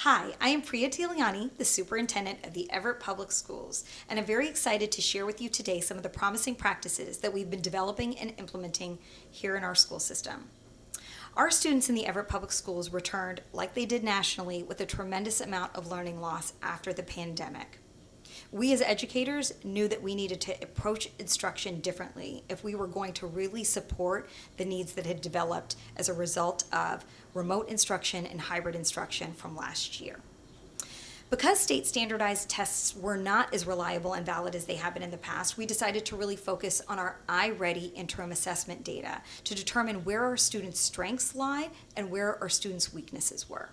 Hi, I am Priya Tiliani, the Superintendent of the Everett Public Schools, and I'm very excited to share with you today some of the promising practices that we've been developing and implementing here in our school system. Our students in the Everett Public Schools returned, like they did nationally, with a tremendous amount of learning loss after the pandemic. We as educators knew that we needed to approach instruction differently if we were going to really support the needs that had developed as a result of remote instruction and hybrid instruction from last year. Because state standardized tests were not as reliable and valid as they have been in the past, we decided to really focus on our iReady interim assessment data to determine where our students' strengths lie and where our students' weaknesses were.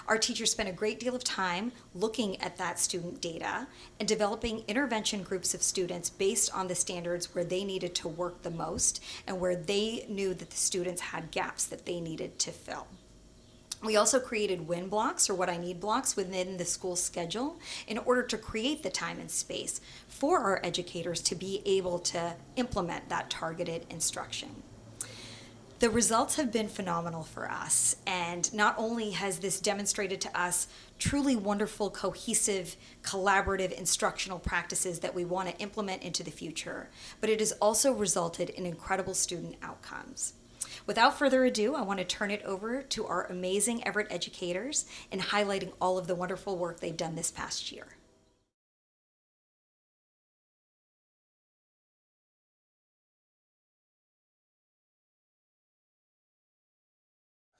Our teachers spent a great deal of time looking at that student data and developing intervention groups of students based on the standards where they needed to work the most and where they knew that the students had gaps that they needed to fill. We also created win blocks, or what I need blocks, within the school schedule in order to create the time and space for our educators to be able to implement that targeted instruction. The results have been phenomenal for us, and not only has this demonstrated to us truly wonderful, cohesive, collaborative instructional practices that we want to implement into the future, but it has also resulted in incredible student outcomes. Without further ado, I want to turn it over to our amazing Everett educators in highlighting all of the wonderful work they've done this past year.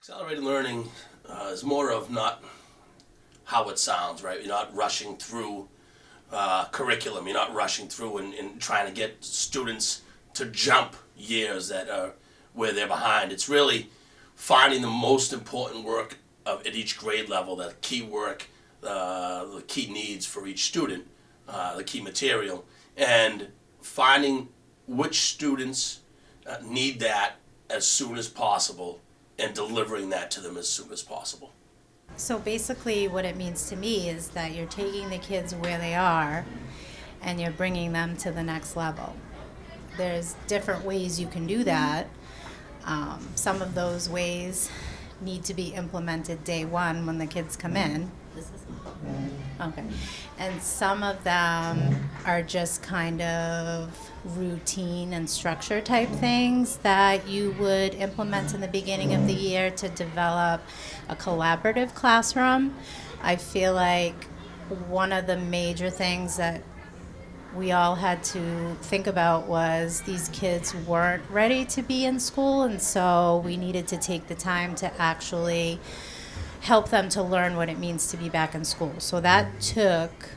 Accelerated learning is more of not how it sounds, right? You're not rushing through curriculum. You're not rushing through and trying to get students to jump years that are where they're behind. It's really finding the most important work at each grade level, the key work, the key needs for each student, the key material, and finding which students need that as soon as possible and delivering that to them as soon as possible. So basically what it means to me is that you're taking the kids where they are and you're bringing them to the next level. There's different ways you can do that. Some of those ways need to be implemented day one when the kids come in. Okay. And some of them are just kind of routine and structure type things that you would implement in the beginning of the year to develop a collaborative classroom. I feel like one of the major things that we all had to think about was these kids weren't ready to be in school, and so we needed to take the time to actually help them to learn what it means to be back in school. So that took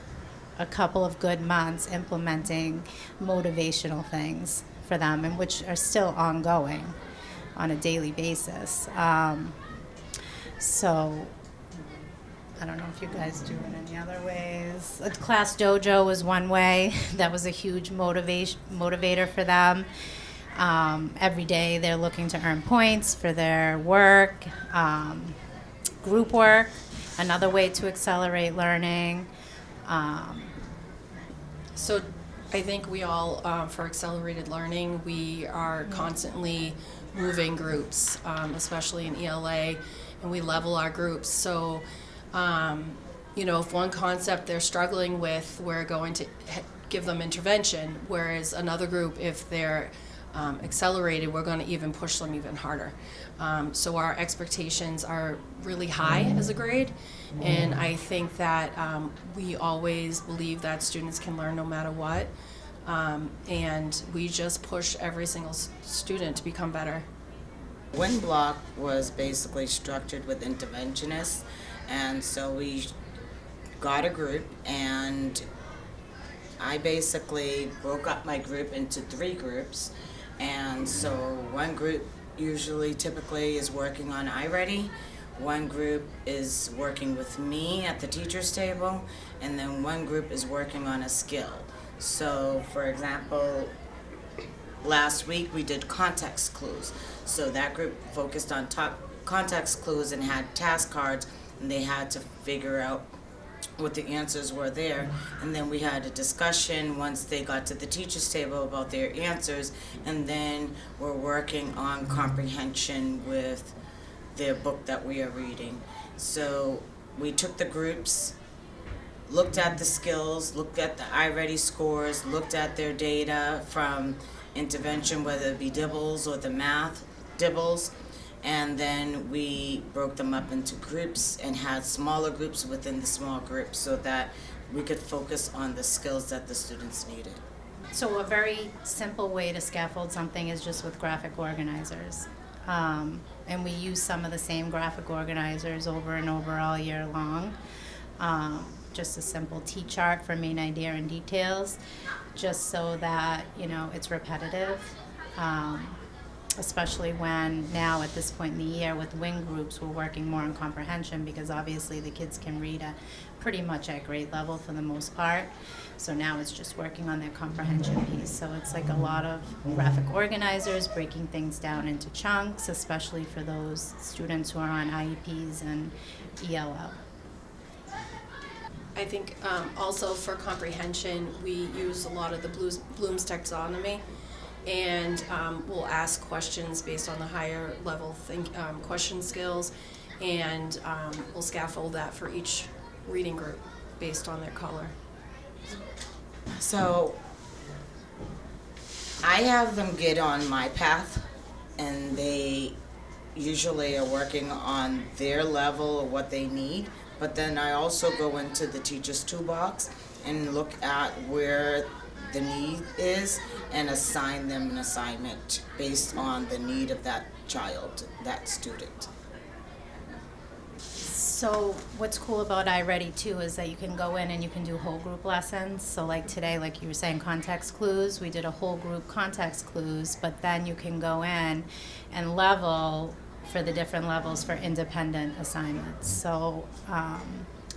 a couple of good months implementing motivational things for them, and which are still ongoing on a daily basis. So I don't know if you guys do it any other ways. A class dojo was one way. That was a huge motivator for them. Every day they're looking to earn points for their work. Group work, another way to accelerate learning. So I think we all, for accelerated learning, we are constantly moving groups, especially in ELA, and we level our groups. So, if one concept they're struggling with, we're going to give them intervention, whereas another group, if they're accelerated, we're going to even push them even harder. So our expectations are really high as a grade, and I think that we always believe that students can learn no matter what, and we just push every single student to become better. One block was basically structured with interventionists, and so we got a group, and I basically broke up my group into 3 groups. And so one group typically is working on iReady, one group is working with me at the teacher's table, and then one group is working on a skill. So for example, last week we did context clues. So that group focused on context clues and had task cards, and they had to figure out what the answers were there, and then we had a discussion once they got to the teacher's table about their answers, and then we're working on comprehension with the book that we are reading. So we took the groups, looked at the skills, looked at the iReady scores, looked at their data from intervention, whether it be dibbles or the math dibbles, and then we broke them up into groups and had smaller groups within the small groups so that we could focus on the skills that the students needed. So a very simple way to scaffold something is just with graphic organizers. And we use some of the same graphic organizers over and over all year long. Just a simple T-chart for main idea and details, just so that, you know, it's repetitive. Especially when now at this point in the year with wing groups we're working more on comprehension, because obviously the kids can read at pretty much at grade level for the most part. So now it's just working on their comprehension piece. So it's like a lot of graphic organizers, breaking things down into chunks, especially for those students who are on IEPs and ELL. I think also for comprehension, we use a lot of the Bloom's taxonomy, and we'll ask questions based on the higher level question skills, and we'll scaffold that for each reading group based on their color. So I have them get on my path, and they usually are working on their level of what they need, but then I also go into the teacher's toolbox and look at where the need is and assign them an assignment based on the need of that child, that student. So what's cool about iReady too is that you can go in and you can do whole group lessons. So like today, like you were saying, context clues, we did a whole group context clues, but then you can go in and level for the different levels for independent assignments. So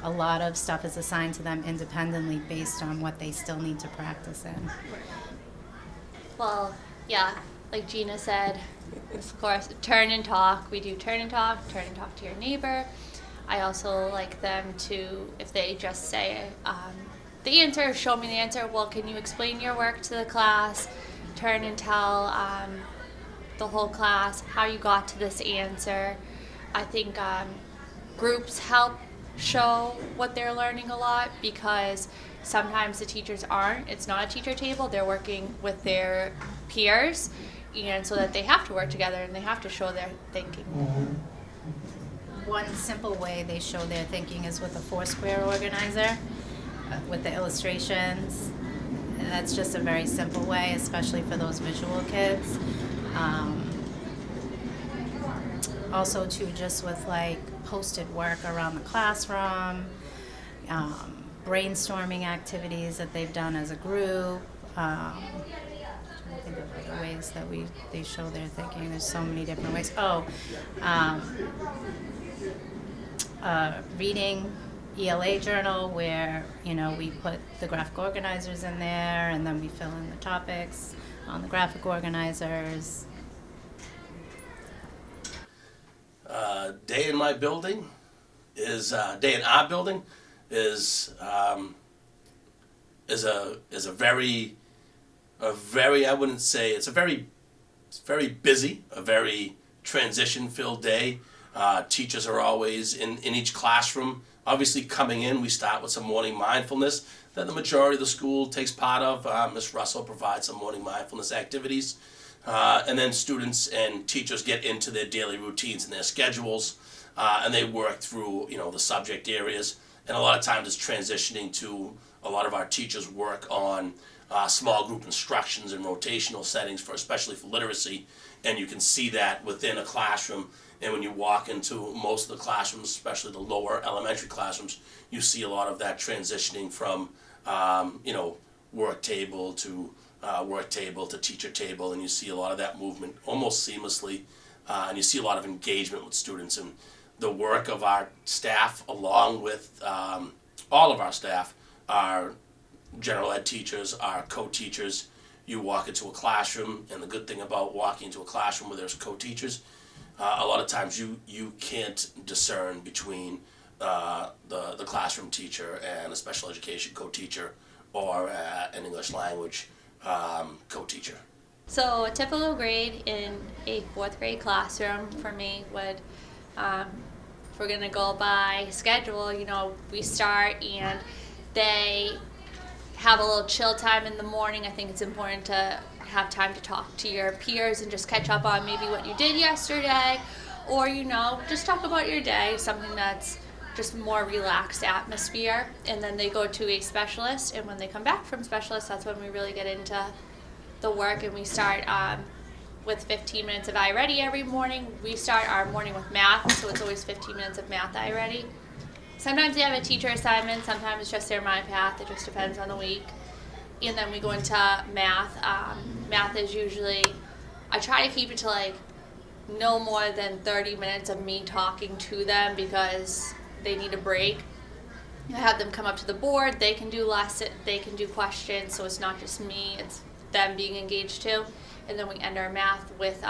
a lot of stuff is assigned to them independently based on what they still need to practice in. Well, yeah, like Gina said, of course, turn and talk. We do turn and talk to your neighbor. I also like them to, if they just say the answer, show me the answer, well, can you explain your work to the class? Turn and tell the whole class how you got to this answer. I think groups help show what they're learning a lot, because sometimes the teachers aren't. It's not a teacher table. They're working with their peers, and so that they have to work together and they have to show their thinking. One simple way they show their thinking is with a Foursquare organizer, with the illustrations. And that's just a very simple way, especially for those visual kids. Also too, just with like posted work around the classroom, brainstorming activities that they've done as a group. I think of other ways that they show their thinking. There's so many different ways. Reading ELA journal, where we put the graphic organizers in there, and then we fill in the topics on the graphic organizers. Day in my building is day in our building is a very I wouldn't say it's very busy, a very transition filled day. Teachers are always in each classroom. Obviously, coming in, we start with some morning mindfulness that the majority of the school takes part of. Ms. Russell provides some morning mindfulness activities. And then students and teachers get into their daily routines and their schedules, and they work through the subject areas. And a lot of times it's transitioning to a lot of our teachers work on small group instructions and rotational settings especially for literacy. And you can see that within a classroom. And when you walk into most of the classrooms, especially the lower elementary classrooms, you see a lot of that transitioning from work table to teacher table, and you see a lot of that movement almost seamlessly, and you see a lot of engagement with students. And the work of our staff, along with all of our staff, our general ed teachers, our co-teachers. You walk into a classroom, and the good thing about walking into a classroom where there's co-teachers, a lot of times you can't discern between the classroom teacher and a special education co-teacher or an English language co-teacher. So a typical grade in a fourth grade classroom for me would, if we're going to go by schedule, you know, we start and they have a little chill time in the morning. I think it's important to have time to talk to your peers and just catch up on maybe what you did yesterday, or, you know, just talk about your day, something that's just more relaxed atmosphere. And then they go to a specialist, and when they come back from specialist, that's when we really get into the work, and we start with 15 minutes of iReady every morning. We start our morning with math, so it's always 15 minutes of math iReady. Sometimes they have a teacher assignment, sometimes it's just their My Path, it just depends on the week. And then we go into math. Math is usually, I try to keep it to like no more than 30 minutes of me talking to them because they need a break. I have them come up to the board, they can do questions, so it's not just me, it's them being engaged too. And then we end our math with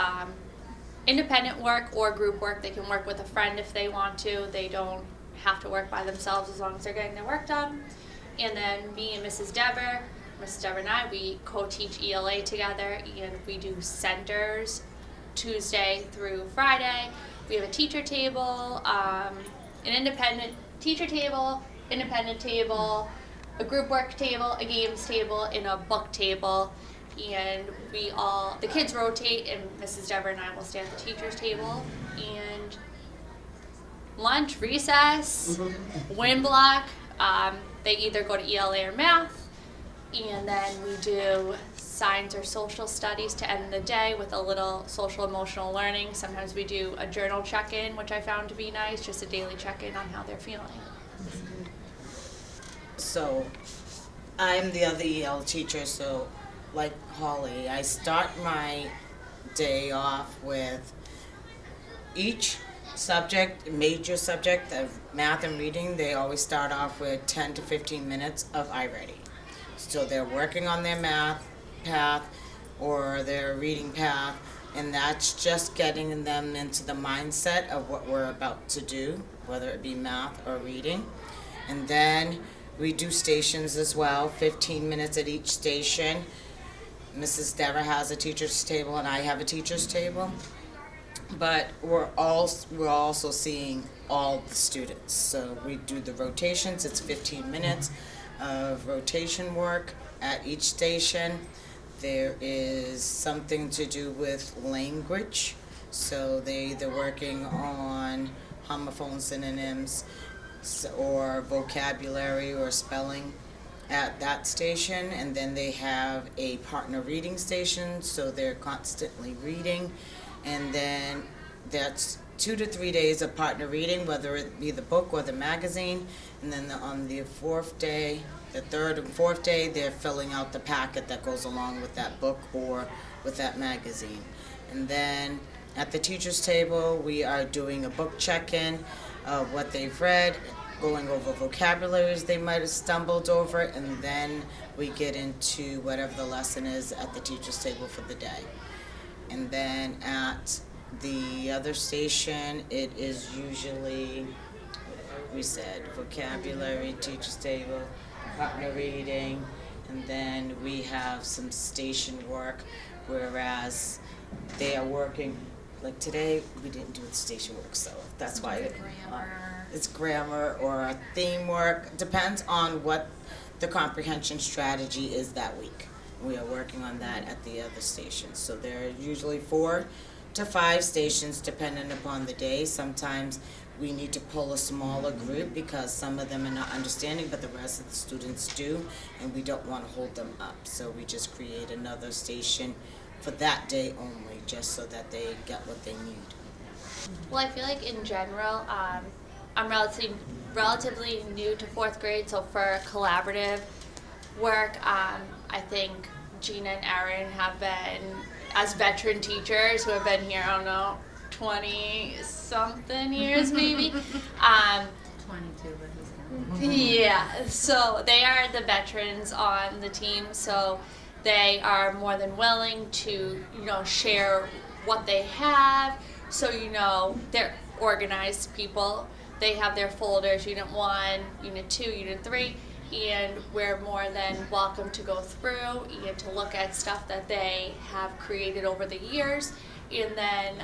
independent work or group work. They can work with a friend if they want to. They don't have to work by themselves as long as they're getting their work done. And then me and Mrs. Dever and I, we co-teach ELA together, and we do centers Tuesday through Friday. We have a teacher table, an independent teacher table, independent table, a group work table, a games table, and a book table. And the kids rotate, and Mrs. Dever and I will stay at the teacher's table. And lunch, recess, wind block, they either go to ELA or math. And then we do science or social studies to end the day with a little social emotional learning. Sometimes we do a journal check-in, which I found to be nice, just a daily check-in on how they're feeling. So, I'm the other EL teacher, so like Holly, I start my day off with each subject, major subject of math and reading. They always start off with 10 to 15 minutes of iReady. So they're working on their math path or their reading path, and that's just getting them into the mindset of what we're about to do, whether it be math or reading. And then we do stations as well, 15 minutes at each station. Mrs. Dever has a teacher's table and I have a teacher's table. But we're also seeing all the students. So we do the rotations, it's 15 minutes of rotation work at each station. There is something to do with language. So they're either working on homophone synonyms or vocabulary or spelling at that station. And then they have a partner reading station, so they're constantly reading. And then that's 2 to 3 days of partner reading, whether it be the book or the magazine. And then on the fourth day, the third and fourth day, they're filling out the packet that goes along with that book or with that magazine. And then at the teacher's table, we are doing a book check-in of what they've read, going over vocabularies they might have stumbled over, and then we get into whatever the lesson is at the teacher's table for the day. And then at the other station, it is usually, we said, vocabulary, teacher's table, partner reading, and then we have some station work, whereas they are working, like today, we didn't do the station work, so that's why it's grammar or a theme work. Depends on what the comprehension strategy is that week. We are working on that at the other stations. So there are usually 4 to 5 stations depending upon the day. Sometimes we need to pull a smaller group because some of them are not understanding, but the rest of the students do, and we don't want to hold them up. So we just create another station for that day only, just so that they get what they need. Well, I feel like in general, I'm relatively new to 4th grade, so for collaborative work, I think Gina and Erin have been, as veteran teachers who have been here, I don't know, 20-something years maybe. 22, but he's gone. Yeah, so they are the veterans on the team, so they are more than willing to, share what they have. So, they're organized people. They have their folders, Unit 1, Unit 2, Unit 3, and we're more than welcome to go through and to look at stuff that they have created over the years. And then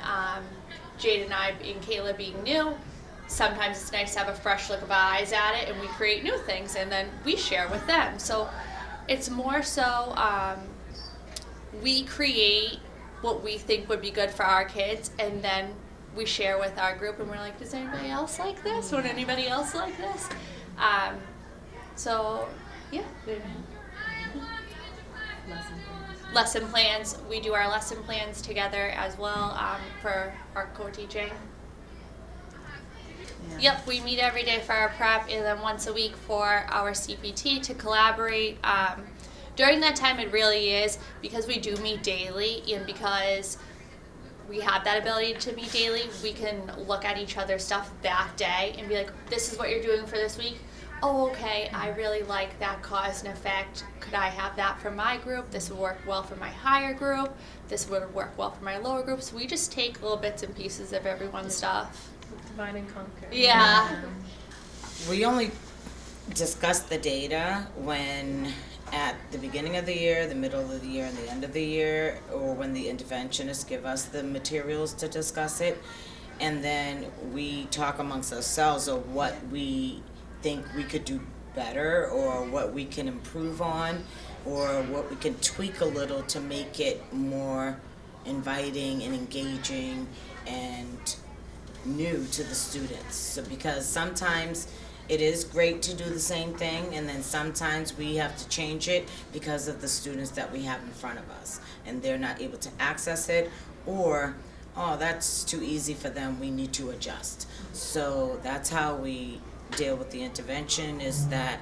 Jade and I and Kayla being new, sometimes it's nice to have a fresh look of eyes at it, and we create new things, and then we share with them. So it's more so we create what we think would be good for our kids, and then we share with our group, and we're like, does anybody else like this? Would anybody else like this? So, yeah. Lesson plans. We do our lesson plans together as well for our co-teaching. Yeah. Yep, we meet every day for our prep, and then once a week for our CPT to collaborate. During that time, it really is, because we do meet daily, and because we have that ability to meet daily, we can look at each other's stuff that day and be like, this is what you're doing for this week. Oh, okay, I really like that cause and effect. Could I have that for my group? This would work well for my higher group. This would work well for my lower group. So we just take little bits and pieces of everyone's stuff. Divide and conquer. Yeah. We only discuss the data when at the beginning of the year, the middle of the year, and the end of the year, or when the interventionists give us the materials to discuss it. And then we talk amongst ourselves of what we think we could do better, or what we can improve on, or what we can tweak a little to make it more inviting and engaging and new to the students. So because sometimes it is great to do the same thing, and then sometimes we have to change it because of the students that we have in front of us, and they're not able to access it, or, oh, that's too easy for them, we need to adjust. So that's how we deal with the intervention, is that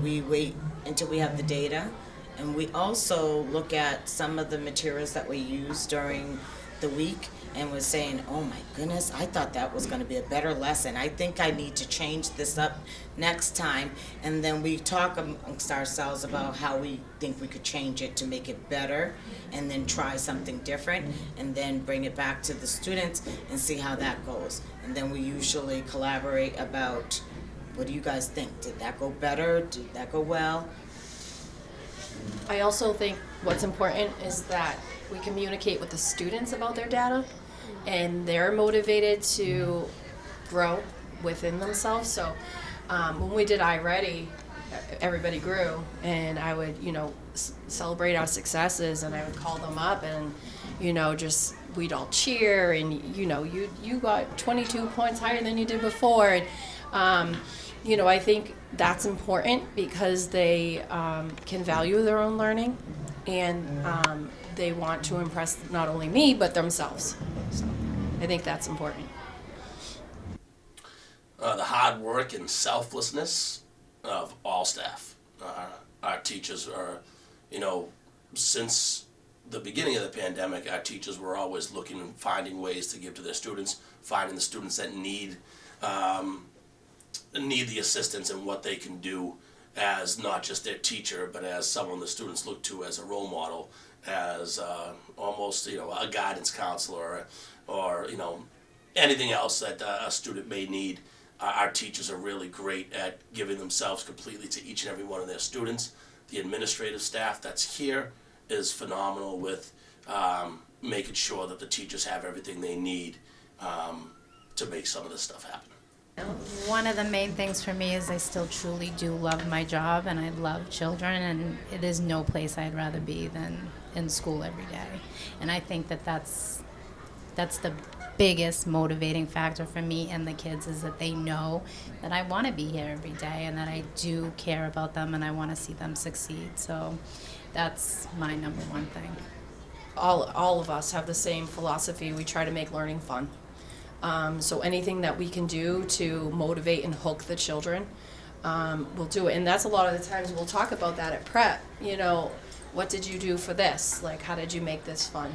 we wait until we have the data, and we also look at some of the materials that we use during the week, and we're saying, oh my goodness, I thought that was going to be a better lesson. I think I need to change this up next time. And then we talk amongst ourselves about how we think we could change it to make it better, and then try something different, and then bring it back to the students and see how that goes. And then we usually collaborate about, what do you guys think? Did that go better? Did that go well? I also think what's important is that we communicate with the students about their data, and they're motivated to grow within themselves. So when we did iReady, everybody grew, and I would, celebrate our successes, and I would call them up, and, just we'd all cheer, and, you got 22 points higher than you did before. And, I think that's important because they can value their own learning, and they want to impress not only me, but themselves. So I think that's important. The hard work and selflessness of all staff. Our teachers are, since the beginning of the pandemic, our teachers were always looking and finding ways to give to their students, finding the students that need the assistance and what they can do as not just their teacher, but as someone the students look to as a role model, as almost a guidance counselor, or anything else that a student may need. Our teachers are really great at giving themselves completely to each and every one of their students. The administrative staff that's here is phenomenal with making sure that the teachers have everything they need to make some of this stuff happen. One of the main things for me is I still truly do love my job, and I love children, and it is no place I'd rather be than in school every day. And I think that that's the biggest motivating factor for me and the kids, is that they know that I want to be here every day, and that I do care about them, and I want to see them succeed. So that's my number one thing. All of us have the same philosophy. We try to make learning fun. So anything that we can do to motivate and hook the children, we'll do it. And that's a lot of the times we'll talk about that at prep. What did you do for this? Like, how did you make this fun?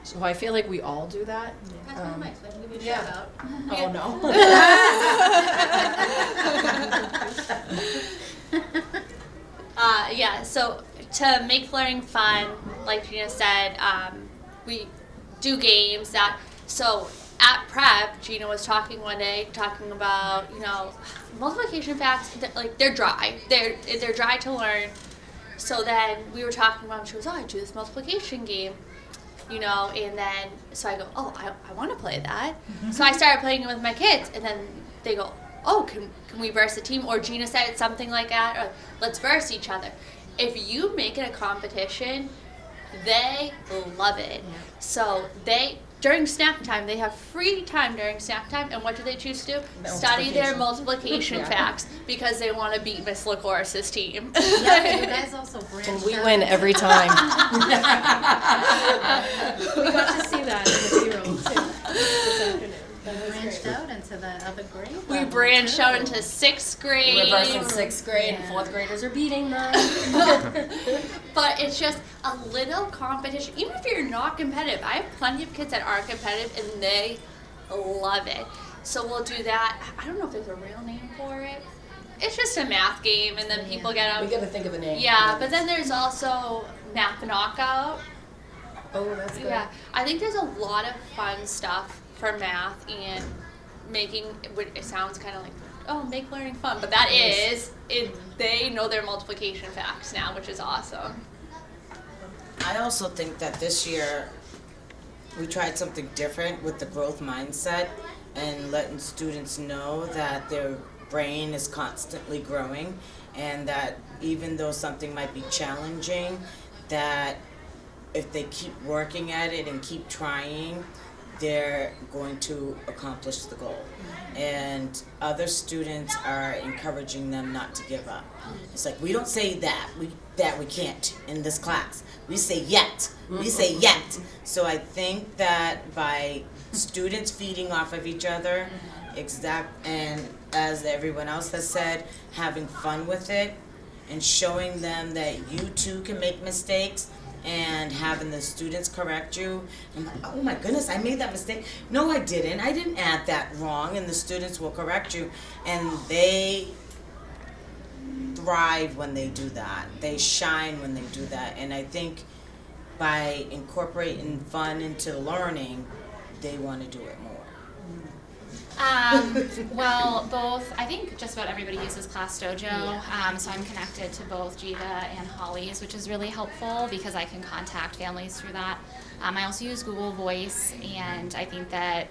So I feel like we all do that. Pass me the mic so I can give you a yeah. shout out. Oh, no. Yeah, so to make learning fun, like Gina said, we do games that, so at prep, Gina was talking one day, talking about, multiplication facts, they're dry. They're dry to learn. So then we were talking about, she goes, oh, I do this multiplication game. you know, and then, so I go, oh, I want to play that. So I started playing it with my kids, and then they go, oh, can we verse a team? Or Gina said something like that, or let's verse each other. If you make it a competition, they love it. So during snack time, they have free time during snack time, and what do they choose to do? Study their multiplication facts, because they want to beat Miss LaCourse's team. Yeah, you guys also branched And we out. win every time. We got to see that in the B-roll too this afternoon. You branched out into the other grade. We level, branched too. out into 6th grade. We're versing 6th grade, and 4th graders are beating them. But it's just a little competition. Even if you're not competitive, I have plenty of kids that aren't competitive, and they love it. So we'll do that. I don't know if there's a real name for it. It's just a math game, and then people get We out. gotta think of a name. Yeah, but then there's also math knockout. Oh, that's good. Yeah, I think there's a lot of fun stuff for math and making. It sounds kind of like, oh, make learning fun, but that is it. They know their multiplication facts now, which is awesome. I also think that this year we tried something different with the growth mindset and letting students know that their brain is constantly growing, and that even though something might be challenging, that if they keep working at it and keep trying, they're going to accomplish the goal. And other students are encouraging them not to give up. It's like, we don't say that we can't in this class. We say yet. We say yet. So I think that by students feeding off of each other, and as everyone else has said, having fun with it and showing them that you too can make mistakes, and having the students correct you. I'm like, oh my goodness, I made that mistake. No, I didn't. I didn't add that wrong. And the students will correct you. And they thrive when they do that. They shine when they do that. And I think by incorporating fun into learning, they want to do it more. Well, both, I think just about everybody uses Class Dojo, so I'm connected to both Jiva and Holly's, which is really helpful because I can contact families through that. I also use Google Voice, and I think that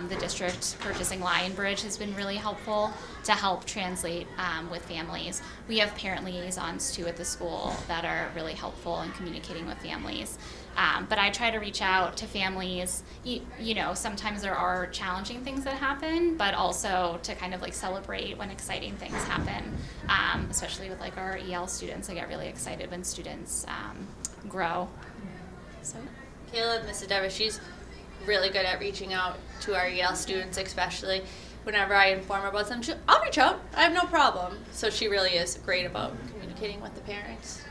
the district purchasing Lionbridge has been really helpful to help translate with families. We have parent liaisons too at the school that are really helpful in communicating with families. But I try to reach out to families. You know, sometimes there are challenging things that happen, but also to kind of like celebrate when exciting things happen, especially with like our EL students. I get really excited when students grow. So. Kayla, Miss Adeva, she's really good at reaching out to our EL students, especially whenever I inform her about something. I'll reach out. I have no problem. So she really is great about communicating with the parents.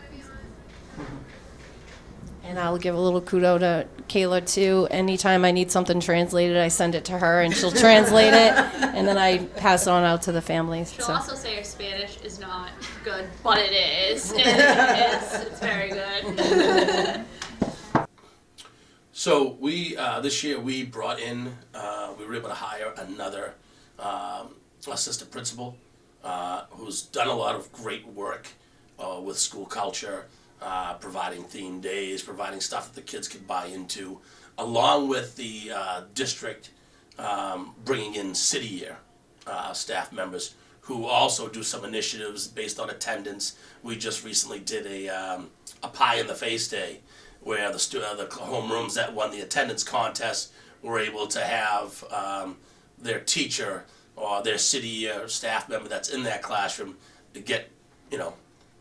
And I'll give a little kudo to Kayla too. Anytime I need something translated, I send it to her and she'll translate it, and then I pass it on out to the families. She'll So. also say her Spanish is not good, but it is. It is. It's very good. So we this year we brought in we were able to hire another assistant principal who's done a lot of great work with school culture, providing theme days, providing stuff that the kids could buy into, along with the district bringing in city year staff members who also do some initiatives based on attendance. We just recently did a pie in the face day, where the homerooms that won the attendance contest were able to have their teacher or their city staff member that's in that classroom to get, you know,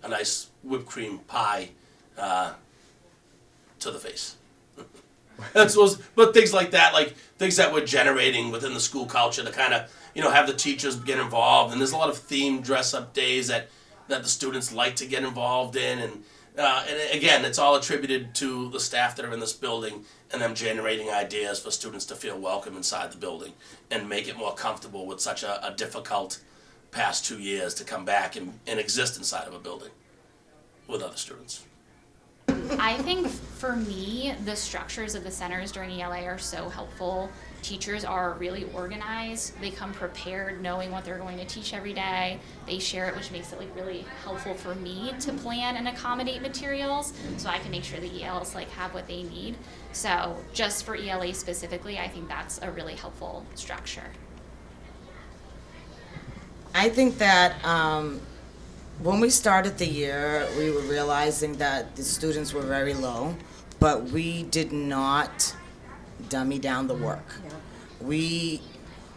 a nice whipped cream pie to the face. But things like that, like things that we're generating within the school culture to kind of, you know, have the teachers get involved. And there's a lot of themed dress-up days that the students like to get involved in, and again, it's all attributed to the staff that are in this building and them generating ideas for students to feel welcome inside the building and make it more comfortable with such a difficult past 2 years to come back and exist inside of a building with other students. I think for me, the structures of the centers during ELA are so helpful teachers are really organized. They come prepared, knowing what they're going to teach every day. They share it, which makes it like really helpful for me to plan and accommodate materials, so I can make sure the ELs like have what they need. So just for ELA specifically, I think that's a really helpful structure. I think that when we started the year, we were realizing that the students were very low, but we did not dummy down the work. We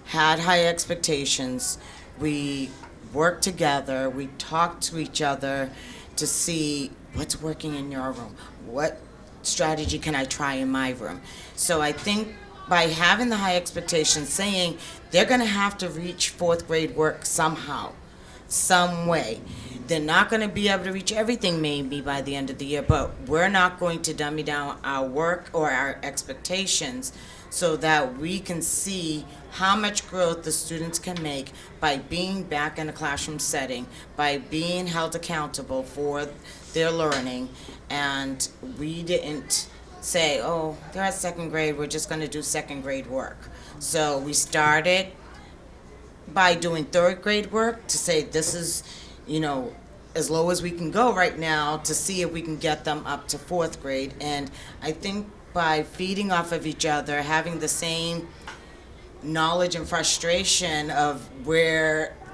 had high expectations. We worked together. We talked to each other to see what's working in your room. What strategy can I try in my room? So I think by having the high expectations, saying they're going to have to reach fourth grade work somehow, some way. They're not going to be able to reach everything maybe by the end of the year, but we're not going to dummy down our work or our expectations so that we can see how much growth the students can make by being back in a classroom setting, by being held accountable for their learning. And we didn't say, oh, they're at second grade, we're just going to do second grade work. So we started by doing third grade work to say this is, as low as we can go right now to see if we can get them up to fourth grade. And I think by feeding off of each other, having the same knowledge and frustration of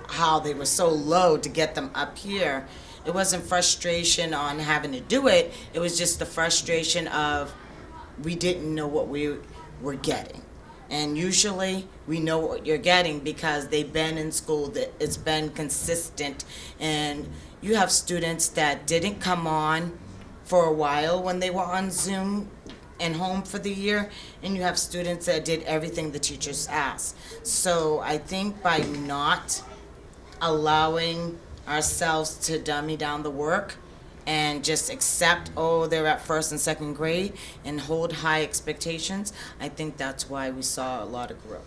how they were so low to get them up here, it wasn't frustration on having to do it, it was just the frustration of we didn't know what we were getting. And usually we know what you're getting because they've been in school, that it's been consistent. And you have students that didn't come on for a while when they were on Zoom and home for the year, and you have students that did everything the teachers asked. So I think by not allowing ourselves to dummy down the work and just accept, oh, they're at first and second grade and hold high expectations, I think that's why we saw a lot of growth.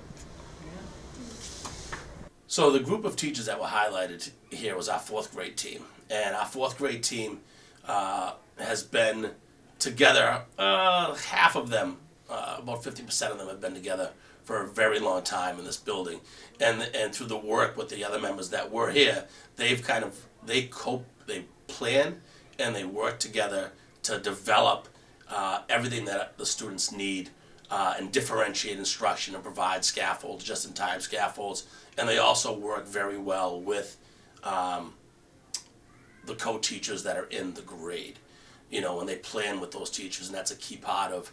So the group of teachers that were highlighted here was our fourth grade team. And our fourth grade team has been together, half of them, about 50% of them have been together for a very long time in this building. And through the work with the other members that were here, they plan and they work together to develop everything that the students need and differentiate instruction and provide scaffolds, just-in-time scaffolds. And they also work very well with the co-teachers that are in the grade. When they plan with those teachers, and that's a key part of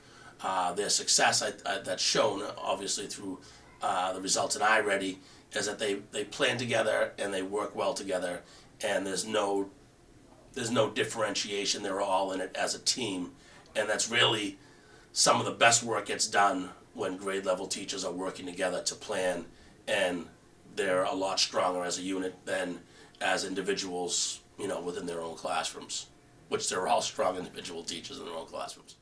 their success that's shown obviously through the results in iReady, is that they plan together and they work well together, and there's no differentiation. They're all in it as a team, and that's really some of the best work gets done when grade level teachers are working together to plan, and they're a lot stronger as a unit than as individuals, within their own classrooms, which they're all strong individual teachers in their own classrooms.